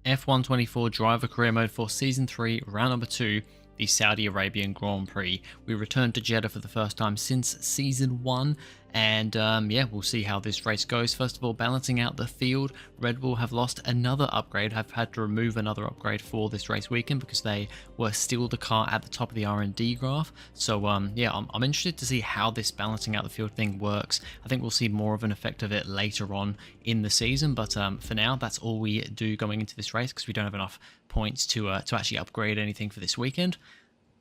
F124 driver career mode for season 3, round number 2, the Saudi Arabian Grand Prix. We returned to Jeddah for the first time since season 1, and yeah, we'll see how this race goes. First of all, balancing out the field, Red Bull have lost another upgrade, have had to remove another upgrade for this race weekend because they were still the car at the top of the R&D graph. So yeah, I'm interested to see how this balancing out the field thing works. I think we'll see more of an effect of it later on in the season, but for now, that's all we do going into this race because we don't have enough points to actually upgrade anything for this weekend.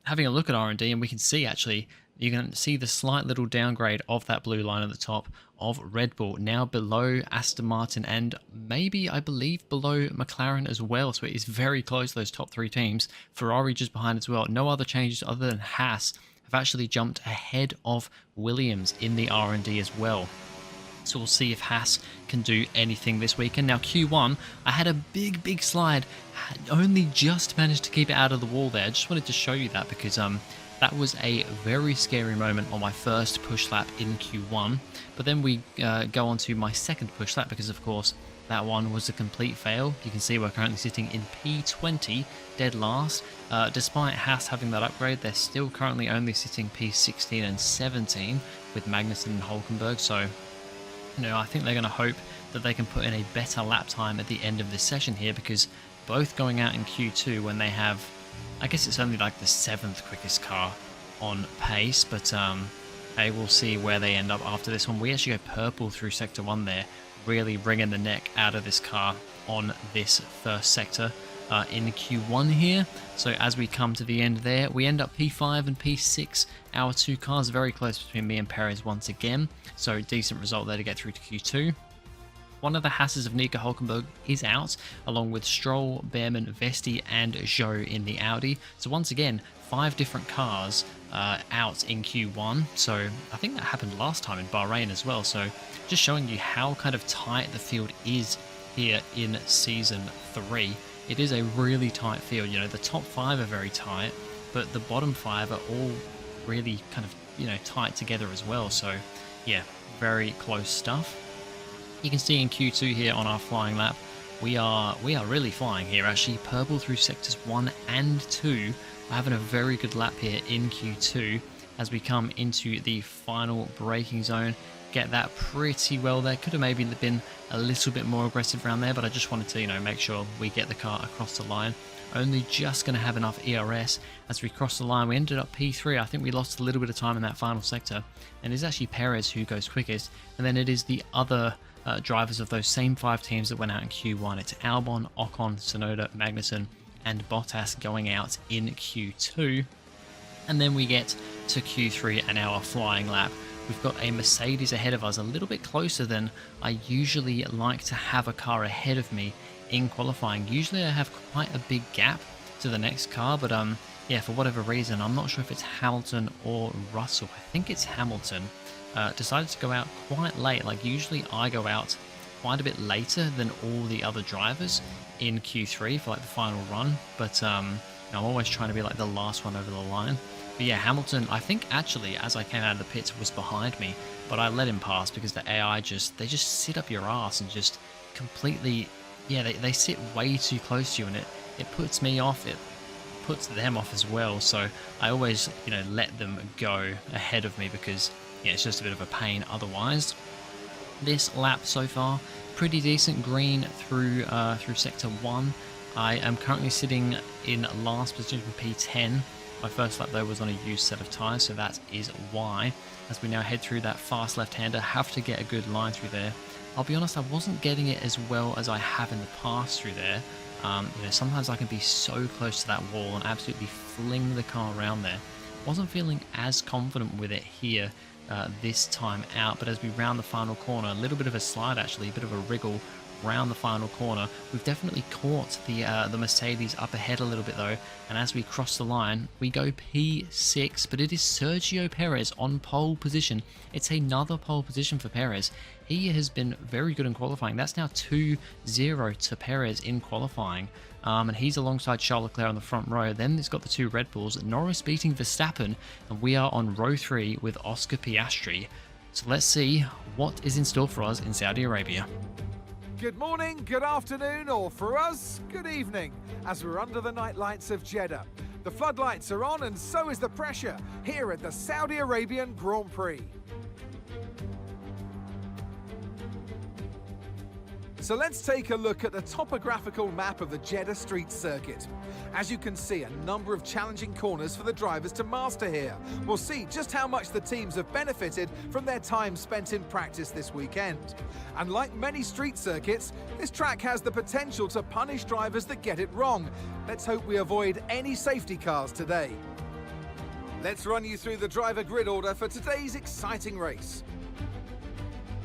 Having a look at R&D, and we can see actually, you can see the slight little downgrade of that blue line at the top of Red Bull, now below Aston Martin and maybe, I believe, below McLaren as well. So it is very close to those top 3 teams. Ferrari just behind as well. No other changes other than Haas have actually jumped ahead of Williams in the R&D as well. So we'll see if Haas can do anything this weekend. Now Q1, I had a big slide, only just managed to keep it out of the wall there. I just wanted to show you that because that was a very scary moment on my first push lap in Q1. But then we go on to my second push lap because of course that one was a complete fail. You can see we're currently sitting in P20, dead last. Despite Haas having that upgrade, they're still currently only sitting P16 and 17 with Magnussen and Hulkenberg. So I think they're going to hope that they can put in a better lap time at the end of this session here, because both going out in Q2 when they have, I guess it's only like the 7th quickest car on pace, but hey, we'll see where they end up after this one. We actually go purple through Sector 1 there, really wringing the neck out of this car on this first sector in Q1 here. So as we come to the end there, we end up P5 and P6. Our 2 cars very close between me and Perez once again. So decent result there to get through to Q2. One of the Hasses of Nico Hulkenberg is out, along with Stroll, Behrman, Vesti, and Zhou in the Audi. So once again, 5 different cars out in Q1. So I think that happened last time in Bahrain as well. So just showing you how kind of tight the field is here in Season 3. It is a really tight field. The top 5 are very tight, but the bottom 5 are all really kind of, tight together as well. So yeah, very close stuff. You can see in Q2 here on our flying lap, we are really flying here actually. Purple through sectors 1 and 2. We're having a very good lap here in Q2 as we come into the final braking zone. Get that pretty well there. Could have maybe been a little bit more aggressive around there, but I just wanted to, make sure we get the car across the line. Only just going to have enough ERS as we cross the line. We ended up P3. I think we lost a little bit of time in that final sector, and it's actually Perez who goes quickest, and then it is the other drivers of those same 5 teams that went out in Q1. It's Albon, Ocon, Tsunoda, Magnussen, and Bottas going out in Q2. And then we get to Q3 and our flying lap. We've got a Mercedes ahead of us, a little bit closer than I usually like to have a car ahead of me in qualifying. Usually I have quite a big gap to the next car, but yeah, for whatever reason, I'm not sure if it's Hamilton or Russell. I think it's Hamilton. Decided to go out quite late. Like usually I go out quite a bit later than all the other drivers in Q3 for like the final run, but I'm always trying to be like the last one over the line. But yeah, Hamilton, I think actually as I came out of the pits was behind me, but I let him pass because the AI they just sit up your ass and just completely, yeah, they sit way too close to you, and it puts me off, it puts them off as well. So I always, let them go ahead of me because, yeah, it's just a bit of a pain otherwise. This lap so far, pretty decent green through Sector 1. I am currently sitting in last position for P10. My first lap though was on a used set of tyres, so that is why. As we now head through that fast left-hander, have to get a good line through there. I'll be honest, I wasn't getting it as well as I have in the past through there. Sometimes I can be so close to that wall and absolutely fling the car around there. Wasn't feeling as confident with it here this time out, but as we round the final corner, a little bit of a slide actually, a bit of a wriggle round the final corner. We've definitely caught the Mercedes up ahead a little bit though, and as we cross the line, we go P6, but it is Sergio Perez on pole position. It's another pole position for Perez. He has been very good in qualifying. That's now 2-0 to Perez in qualifying. And he's alongside Charles Leclerc on the front row. Then it's got the 2 Red Bulls, Norris beating Verstappen, and we are on row 3 with Oscar Piastri. So let's see what is in store for us in Saudi Arabia. Good morning, good afternoon, or for us, good evening, as we're under the night lights of Jeddah. The floodlights are on and so is the pressure here at the Saudi Arabian Grand Prix. So let's take a look at the topographical map of the Jeddah street circuit. As you can see, a number of challenging corners for the drivers to master here. We'll see just how much the teams have benefited from their time spent in practice this weekend. And like many street circuits, this track has the potential to punish drivers that get it wrong. Let's hope we avoid any safety cars today. Let's run you through the driver grid order for today's exciting race.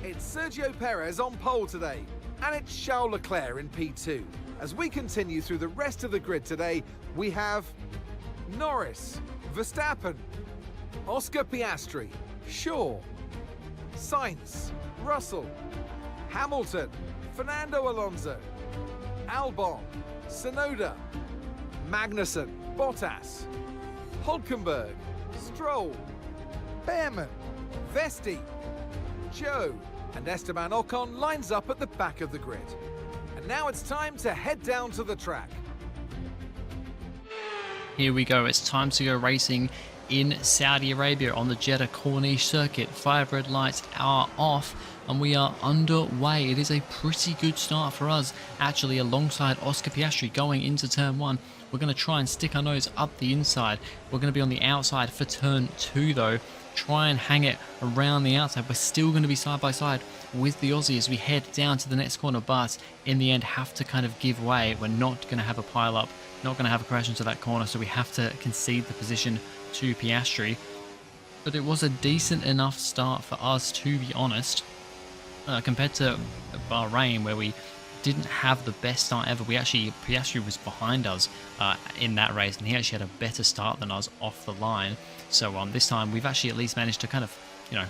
It's Sergio Perez on pole today, and it's Charles Leclerc in P2. As we continue through the rest of the grid today, we have Norris, Verstappen, Oscar Piastri, Shaw, Sainz, Russell, Hamilton, Fernando Alonso, Albon, Tsunoda, Magnussen, Bottas, Hülkenberg, Stroll, Behrman, Vesti, Joe, and Esteban Ocon lines up at the back of the grid. And now it's time to head down to the track. Here we go, it's time to go racing in Saudi Arabia on the Jeddah Corniche circuit. 5 red lights are off and we are underway. It is a pretty good start for us, actually, alongside Oscar Piastri going into turn 1. We're going to try and stick our nose up the inside. We're going to be on the outside for turn 2 though. Try and hang it around the outside. We're still going to be side by side with the Aussie as we head down to the next corner, but in the end have to kind of give way. We're not going to have a pile up, not going to have a crash into that corner, so we have to concede the position to Piastri. But it was a decent enough start for us, to be honest, compared to Bahrain, where we didn't have the best start ever. Piastri was behind us in that race, and he actually had a better start than us off the line. So this time we've actually at least managed to kind of,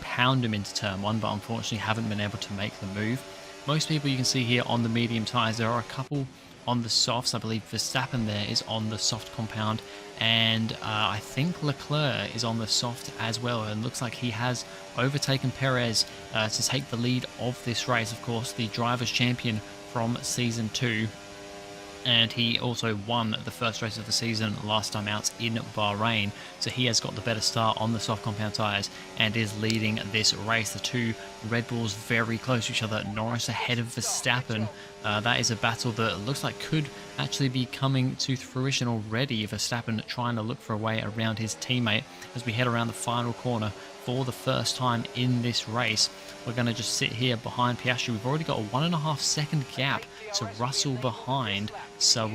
pound him into turn 1, but unfortunately haven't been able to make the move. Most people you can see here on the medium tyres. There are a couple on the softs. I believe Verstappen there is on the soft compound, and I think Leclerc is on the soft as well, and looks like he has overtaken Perez to take the lead of this race. Of course, the Drivers' Champion from Season 2, and he also won the first race of the season last time out in Bahrain, so he has got the better start on the soft compound tyres and is leading this race. The two Red Bulls very close to each other. Norris ahead of Verstappen. That is a battle that looks like could actually be coming to fruition already. Verstappen trying to look for a way around his teammate as we head around the final corner for the first time in this race. We're going to just sit here behind Piastri. We've already got a 1.5 second gap to Russell behind, so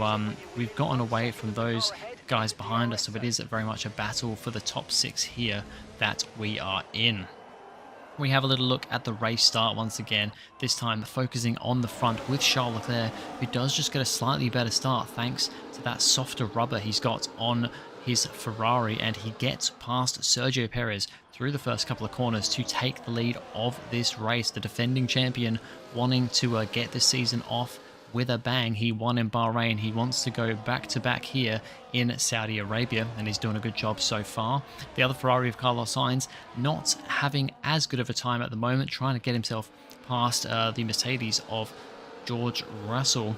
we've gotten away from those guys behind us, so it is very much a battle for the top 6 here that we are in. We have a little look at the race start once again, this time focusing on the front with Charles Leclerc, who does just get a slightly better start thanks to that softer rubber he's got on his Ferrari, and he gets past Sergio Perez through the first couple of corners to take the lead of this race. The defending champion wanting to get this season off with a bang. He won in Bahrain. He wants to go back-to-back here in Saudi Arabia, and he's doing a good job so far. The other Ferrari of Carlos Sainz not having as good of a time at the moment, trying to get himself past the Mercedes of George Russell.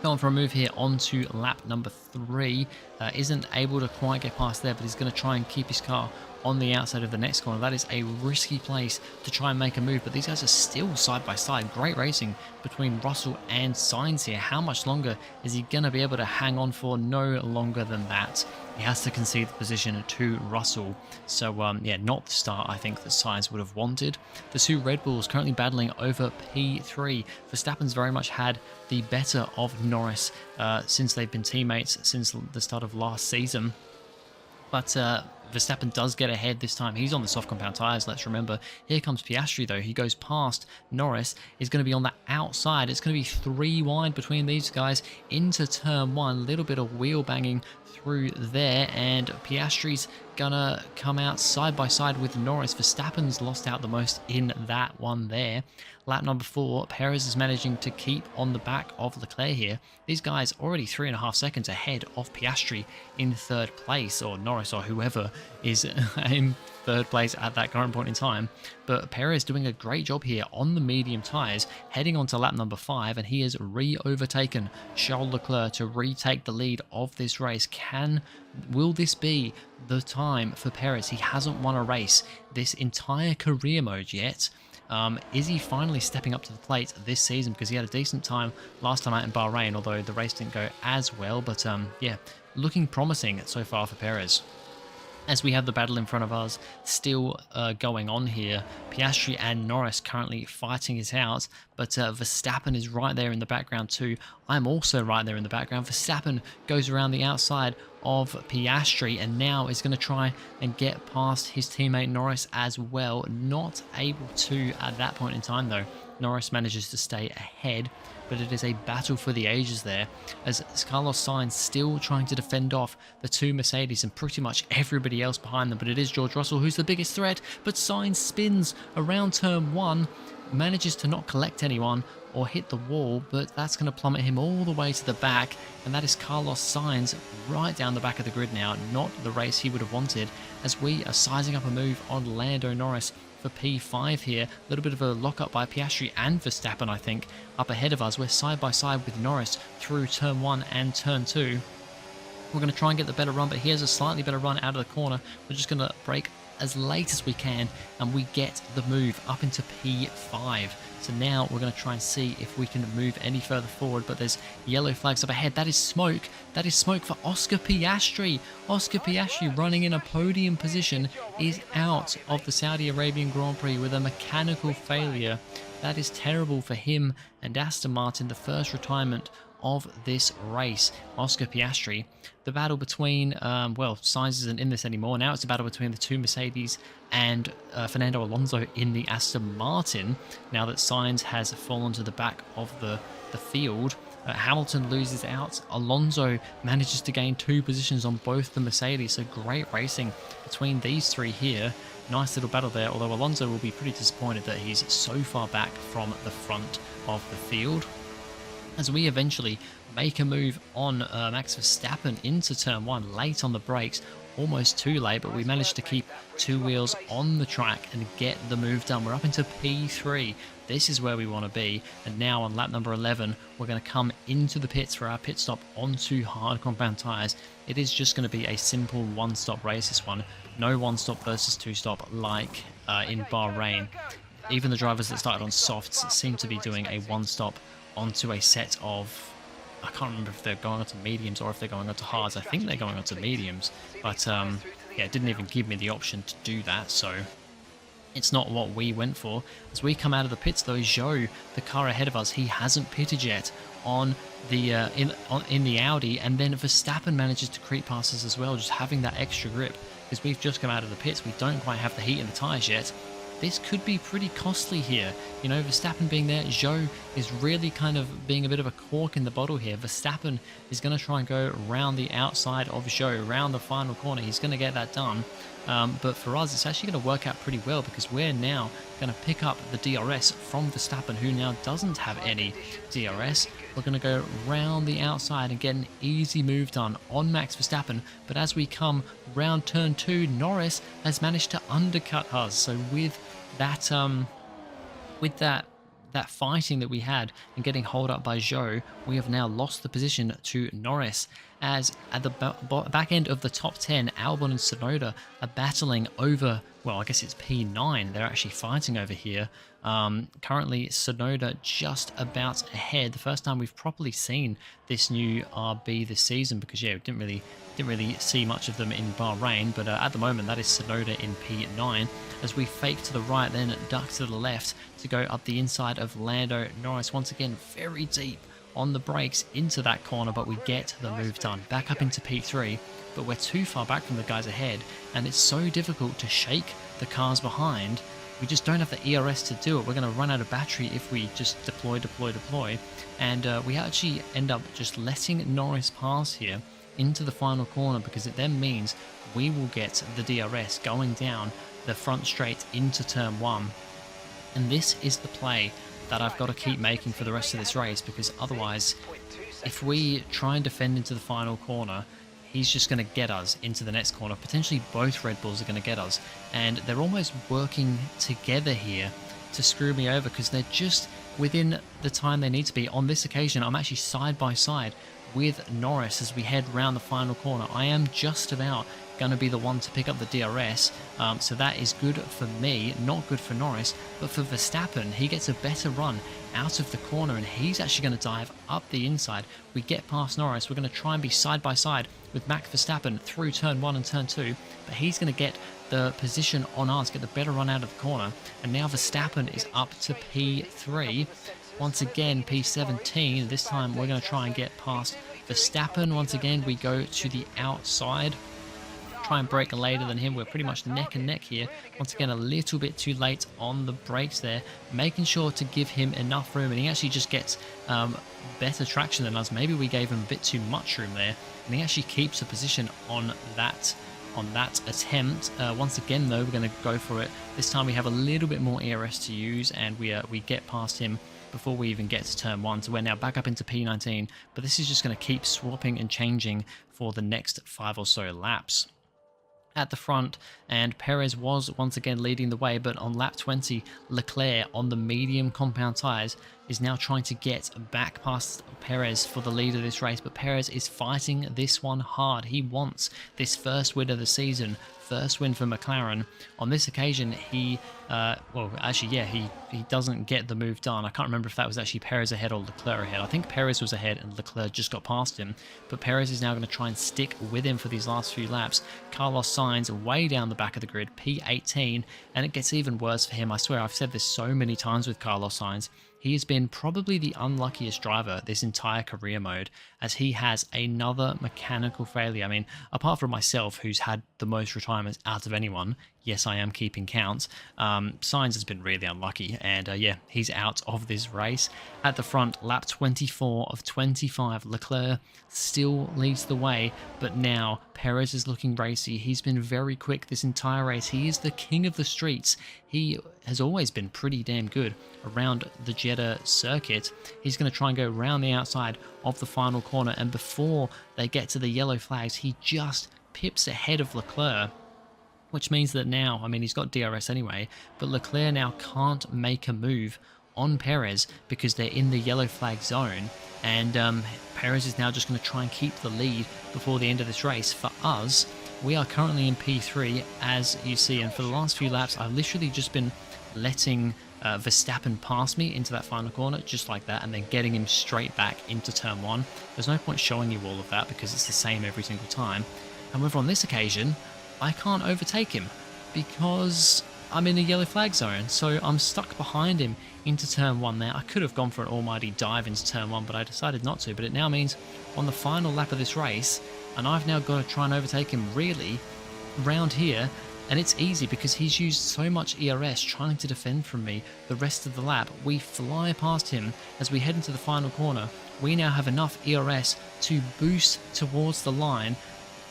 Going for a move here onto lap number 3. Isn't able to quite get past there, but he's going to try and keep his car on the outside of the next corner. That is a risky place to try and make a move, but these guys are still side by side. Great racing between Russell and Sainz here. How much longer is he going to be able to hang on for? No longer than that. He has to concede the position to Russell. So, yeah, not the start I think that Sainz would have wanted. The two Red Bulls currently battling over P3. Verstappen's very much had the better of Norris since they've been teammates since the start of last season. But Verstappen does get ahead this time. He's on the soft compound tyres, let's remember. Here comes Piastri, though. He goes past Norris. He's going to be on the outside. It's going to be 3 wide between these guys into turn 1. A little bit of wheel banging through there, and Piastri's gonna come out side by side with Norris. Verstappen's lost out the most in that one there. Lap number 4, Perez is managing to keep on the back of Leclerc here. These guys already 3.5 seconds ahead of Piastri in 3rd place, or Norris, or whoever is in third place at that current point in time. But Perez doing a great job here on the medium tyres, heading on to lap number 5, and he has re-overtaken Charles Leclerc to retake the lead of this race. Will this be the time for Perez? He hasn't won a race this entire career mode yet. Is he finally stepping up to the plate this season? Because he had a decent time last time out in Bahrain, although the race didn't go as well. But yeah, looking promising so far for Perez. As we have the battle in front of us still going on here, Piastri and Norris currently fighting it out, but Verstappen is right there in the background too. I'm also right there in the background. Verstappen goes around the outside of Piastri and now is going to try and get past his teammate Norris as well. Not able to at that point in time though. Norris manages to stay ahead, but it is a battle for the ages there, as Carlos Sainz still trying to defend off the two Mercedes and pretty much everybody else behind them. But it is George Russell who's the biggest threat, but Sainz spins around turn 1, manages to not collect anyone or hit the wall, but that's going to plummet him all the way to the back, and that is Carlos Sainz right down the back of the grid now. Not the race he would have wanted, as we are sizing up a move on Lando Norris for P5 here. A little bit of a lock-up by Piastri and Verstappen, I think, up ahead of us. We're side by side with Norris through turn 1 and turn 2. We're going to try and get the better run, but he has a slightly better run out of the corner. We're just going to brake as late as we can, and we get the move up into P5. So now we're going to try and see if we can move any further forward, but there's yellow flags up ahead. That is smoke. That is smoke for Oscar Piastri. Oscar Piastri, running in a podium position, is out of the Saudi Arabian Grand Prix with a mechanical failure. That is terrible for him and Aston Martin, the first retirement of this race. Oscar Piastri. The battle between, well, Sainz isn't in this anymore. Now it's a battle between the two Mercedes and Fernando Alonso in the Aston Martin. Now that Sainz has fallen to the back of the field, Hamilton loses out. Alonso manages to gain 2 positions on both the Mercedes. So great racing between these three here. Nice little battle there, although Alonso will be pretty disappointed that he's so far back from the front of the field. As we eventually make a move on Max Verstappen into turn 1, late on the brakes, almost too late, but we managed to keep 2 wheels on the track and get the move done. We're up into P3. This is where we want to be, and now on lap number 11, we're going to come into the pits for our pit stop onto hard compound tyres. It is just going to be a simple one-stop race, this one. No one-stop versus two-stop like in Bahrain. Even the drivers that started on softs seem to be doing a one-stop onto a set of, I can't remember if they're going onto mediums or if they're going onto hards. I think they're going onto mediums, but yeah, it didn't even give me the option to do that, so it's not what we went for. As we come out of the pits though, Zhou, the car ahead of us, he hasn't pitted yet on the in the Audi, and then Verstappen manages to creep past us as well, just having that extra grip, because we've just come out of the pits. We don't quite have the heat in the tyres yet. This could be pretty costly here. You know, Verstappen being there, Zhou is really kind of being a bit of a cork in the bottle here. Verstappen is going to try and go around the outside of Zhou, around the final corner. He's going to get that done. But for us, it's actually going to work out pretty well, because we're now going to pick up the DRS from Verstappen, who now doesn't have any DRS. We're going to go round the outside and get an easy move done on Max Verstappen. But as we come round turn 2, Norris has managed to undercut us. So with that fighting that we had and getting holed up by Zhou, we have now lost the position to Norris, as at the back end of the top 10, Albon and Tsunoda are battling over, well, I guess it's P9. They're actually fighting over here. Currently, Tsunoda just about ahead. The first time we've properly seen this new RB this season, because yeah, we didn't really see much of them in Bahrain, but at the moment that is Tsunoda in P9, as we fake to the right, then duck to the left to go up the inside of Lando Norris. Once again, very deep on the brakes into that corner, but we get the move done. Back up into P3, but we're too far back from the guys ahead, and it's so difficult to shake the cars behind. We just don't have the ERS to do it. We're going to run out of battery if we just deploy, and we actually end up just letting Norris pass here into the final corner, because it then means we will get the DRS going down the front straight into turn 1. And this is the play that I've got to keep making for the rest of this race, because otherwise, if we try and defend into the final corner, he's just going to get us into the next corner. Potentially both Red Bulls are going to get us, and they're almost working together here to screw me over because they're just within the time they need to be. On this occasion, I'm actually side by side with Norris as we head round the final corner. I am just about going to be the one to pick up the DRS, so that is good for me, not good for Norris, but for Verstappen. He gets a better run out of the corner, and he's actually going to dive up the inside. We get past Norris. We're going to try and be side by side with Max Verstappen through turn 1 and turn 2, but he's going to get the position on us, get the better run out of the corner, and now Verstappen is up to P3. Once again, P17. This time we're going to try and get past Verstappen. Once again, we go to the outside, try and brake later than him. We're pretty much neck and neck here. Once again, a little bit too late on the brakes there, making sure to give him enough room, and he actually just gets better traction than us. Maybe we gave him a bit too much room there, and he actually keeps a position on that attempt. Once again though, we're going to go for it. This time we have a little bit more ERS to use, and we get past him before we even get to turn 1. So we're now back up into P19, but this is just going to keep swapping and changing for the next 5 or so laps. At the front, and Perez was once again leading the way, but on lap 20, Leclerc on the medium compound tyres is now trying to get back past Perez for the lead of this race, but Perez is fighting this one hard. He wants this first win of the season, first win for McLaren. On this occasion, he doesn't get the move done. I can't remember if that was actually Perez ahead or Leclerc ahead. I think Perez was ahead and Leclerc just got past him, but Perez is now going to try and stick with him for these last few laps. Carlos Sainz way down the back of the grid, P18, and it gets even worse for him. I swear, I've said this so many times with Carlos Sainz. He has been probably the unluckiest driver this entire career mode, as he has another mechanical failure. I mean, apart from myself, who's had the most retirements out of anyone, yes, I am keeping count, Sainz has been really unlucky, and yeah, he's out of this race. At the front, lap 24 of 25, Leclerc still leads the way, but now Perez is looking racy. He's been very quick this entire race. He is the king of the streets. He has always been pretty damn good around the Jeddah circuit. He's going to try and go around the outside of the final corner, and before they get to the yellow flags, he just pips ahead of Leclerc, which means that now, I mean, he's got DRS anyway, but Leclerc now can't make a move on Perez because they're in the yellow flag zone, and Perez is now just going to try and keep the lead before the end of this race. For us, we are currently in P3, as you see, and for the last few laps, I've literally just been letting Verstappen pass me into that final corner, just like that, and then getting him straight back into turn 1. There's no point showing you all of that because it's the same every single time. However, on this occasion, I can't overtake him because I'm in a yellow flag zone, so I'm stuck behind him into turn 1 there. I could have gone for an almighty dive into turn 1, but I decided not to. But it now means on the final lap of this race, and I've now got to try and overtake him really round here, and it's easy because he's used so much ERS trying to defend from me the rest of the lap. We fly past him as we head into the final corner. We now have enough ERS to boost towards the line.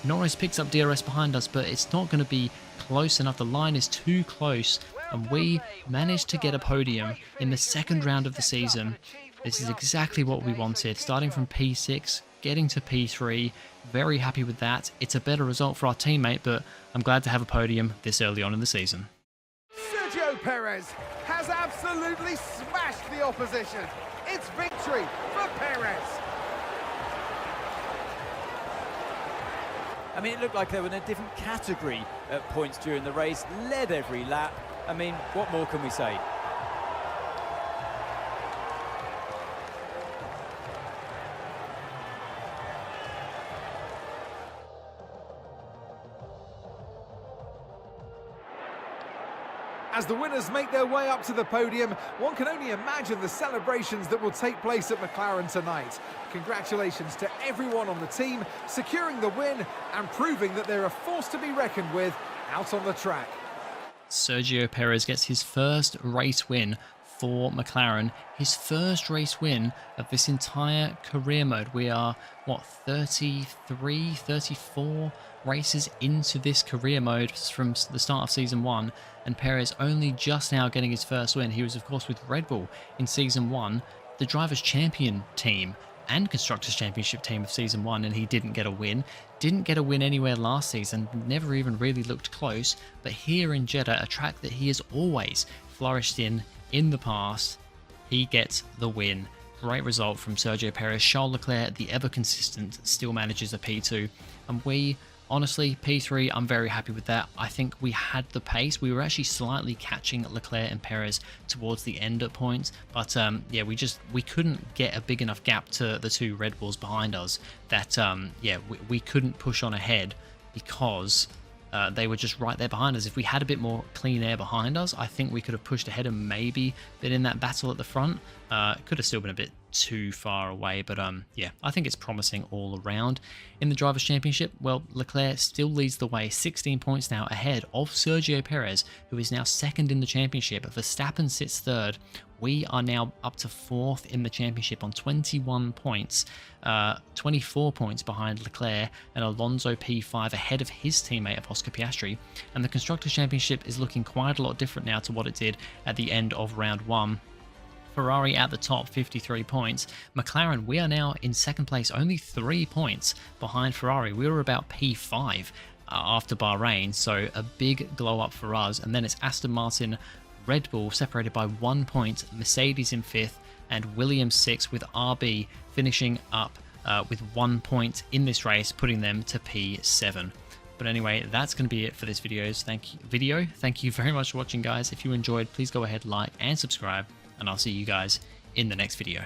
Norris picks up DRS behind us, but it's not going to be close enough. The line is too close, and we managed to get a podium in the second round of the season. This is exactly what we wanted, starting from P6, getting to P3. Very happy with that. It's a better result for our teammate, but I'm glad to have a podium this early on in the season. Sergio Perez has absolutely smashed the opposition. It's victory for Perez. I mean, it looked like they were in a different category at points during the race, led every lap. I mean, what more can we say? As the winners make their way up to the podium, one can only imagine the celebrations that will take place at McLaren tonight. Congratulations to everyone on the team, securing the win and proving that they're a force to be reckoned with out on the track. Sergio Perez gets his first race win for McLaren, his first race win of this entire career mode. We are, what, 33, 34 races into this career mode from the start of Season 1, and Perez only just now getting his first win. He was, of course, with Red Bull in Season 1, the Drivers' Champion team, and Constructors' Championship team of Season 1, and he didn't get a win. Didn't get a win anywhere last season, never even really looked close, but here in Jeddah, a track that he has always flourished in the past, he gets the win. Great result from Sergio Perez. Charles Leclerc, the ever consistent, still manages a P2, and we, honestly, P3, I'm very happy with that. I think we had the pace. We were actually slightly catching Leclerc and Perez towards the end at points, but yeah, we couldn't get a big enough gap to the two Red Bulls behind us that yeah, we couldn't push on ahead because they were just right there behind us. If we had a bit more clean air behind us, I think we could have pushed ahead and maybe been in that battle at the front. It could have still been a bit too far away, but yeah, I think it's promising all around. In the Drivers' Championship, well, Leclerc still leads the way, 16 points now ahead of Sergio Perez, who is now second in the championship. Verstappen sits third. We are now up to fourth in the championship on 21 points, 24 points behind Leclerc, and Alonso P5 ahead of his teammate of Oscar Piastri. And the Constructors' Championship is looking quite a lot different now to what it did at the end of round one. Ferrari at the top, 53 points. McLaren, we are now in second place, only 3 points behind Ferrari. We were about P5 after Bahrain, so a big glow up for us. And then it's Aston Martin, Red Bull separated by 1 point, Mercedes in 5th, and Williams 6th, with RB finishing up with 1 point in this race, putting them to P7. But anyway, that's going to be it for this video. Thank you very much for watching, guys. If you enjoyed, please go ahead, like and subscribe, and I'll see you guys in the next video.